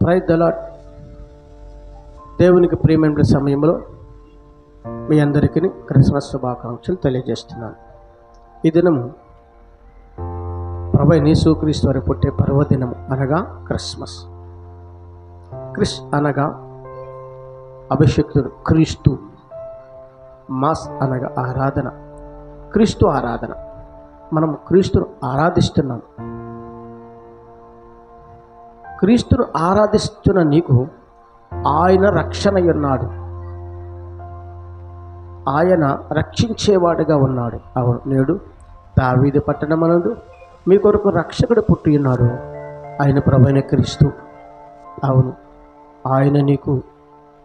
Praise the lord. దేవునికి ప్రియమైన సమయంలో మీ అందరికీ క్రిస్మస్ శుభాకాంక్షలు తెలియజేస్తున్నాను. ఈ దినము ప్రభువైన యేసుక్రీస్తు వారి పుట్టే పర్వదినము అనగా క్రిస్మస్. క్రిస్ అనగా అభిషేక్తుడు, క్రీస్తు. మాస్ అనగా ఆరాధన, క్రీస్తు ఆరాధన. మనం క్రీస్తును ఆరాధిస్తున్నాం. క్రీస్తును ఆరాధిస్తున్న నీకు ఆయన రక్షణ ఉన్నాడు, ఆయన రక్షించేవాడుగా ఉన్నాడు. అవును, నేడు దావీదు పట్టణమనందు మీ కొరకు రక్షకుడు పుట్టి ఉన్నాడు, ఆయన ప్రభువైన క్రీస్తు. అవును, ఆయన నీకు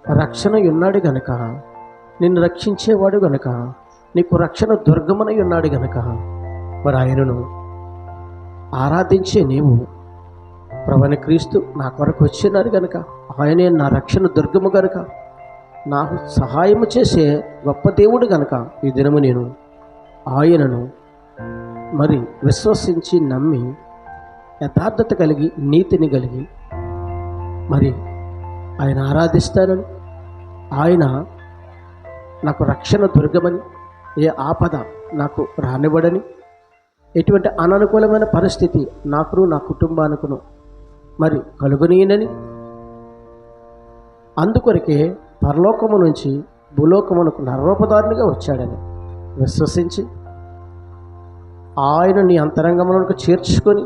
రక్షణ ఉన్నాడు గనుక, నిన్ను రక్షించేవాడు గనుక, నీకు రక్షణ దుర్గమనై ఉన్నాడు గనుక, మరి ఆయనను ఆరాధించే నీవు ప్రభువైన క్రీస్తు నా కొరకు వచ్చినారు గనుక, ఆయనే నా రక్షణ దుర్గము గనుక, నాకు సహాయము చేసే గొప్ప దేవుడు గనుక, ఈ దినము నేను ఆయనను మరి విశ్వసించి నమ్మి యథార్థత కలిగి నీతిని కలిగి మరి ఆయన ఆరాధిస్తానని, ఆయన నాకు రక్షణ దుర్గమని, ఏ ఆపద నాకు రానివ్వడని, ఎటువంటి అననుకూలమైన పరిస్థితి నాకును నా కుటుంబానికును మరి కలుగునీయనని, అందుకొరకే పరలోకము నుంచి భూలోకమునకు నరరూపధారునిగా వచ్చాడని విశ్వసించి ఆయన నీ అంతరంగములకు చేర్చుకొని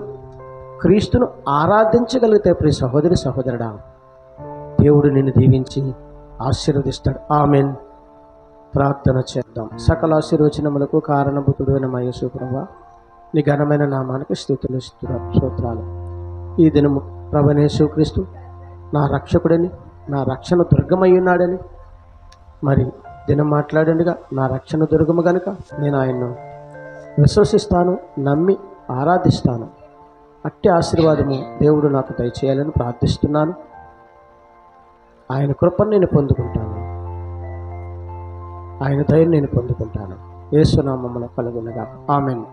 క్రీస్తును ఆరాధించగలిగితే ప్రియ సహోదరి సహోదరుడా, దేవుడు నిన్ను దీవించి ఆశీర్వదిస్తాడు. ఆమెన్. ప్రార్థన చేద్దాం. సకల ఆశీర్వచనములకు కారణభూతుడైన మా యేసు ప్రభువా, నీ ఘనమైన నామానికి స్తుతులు స్తోత్రాలు. ఈ దినము ప్రభువైన యేసుక్రీస్తు నా రక్షకుడని, నా రక్షణ దుర్గమై ఉన్నాడని మరి దినం మాట్లాడండిగా, నా రక్షణ దుర్గము కనుక నేను ఆయన్ను విశ్వసిస్తాను, నమ్మి ఆరాధిస్తాను. అట్టి ఆశీర్వాదము దేవుడు నాకు దయచేయాలని ప్రార్థిస్తున్నాను. ఆయన కృపను నేను పొందుకుంటాను, ఆయన దయను నేను పొందుకుంటాను. యేసు నామమున కలుగునగా. ఆమెన్.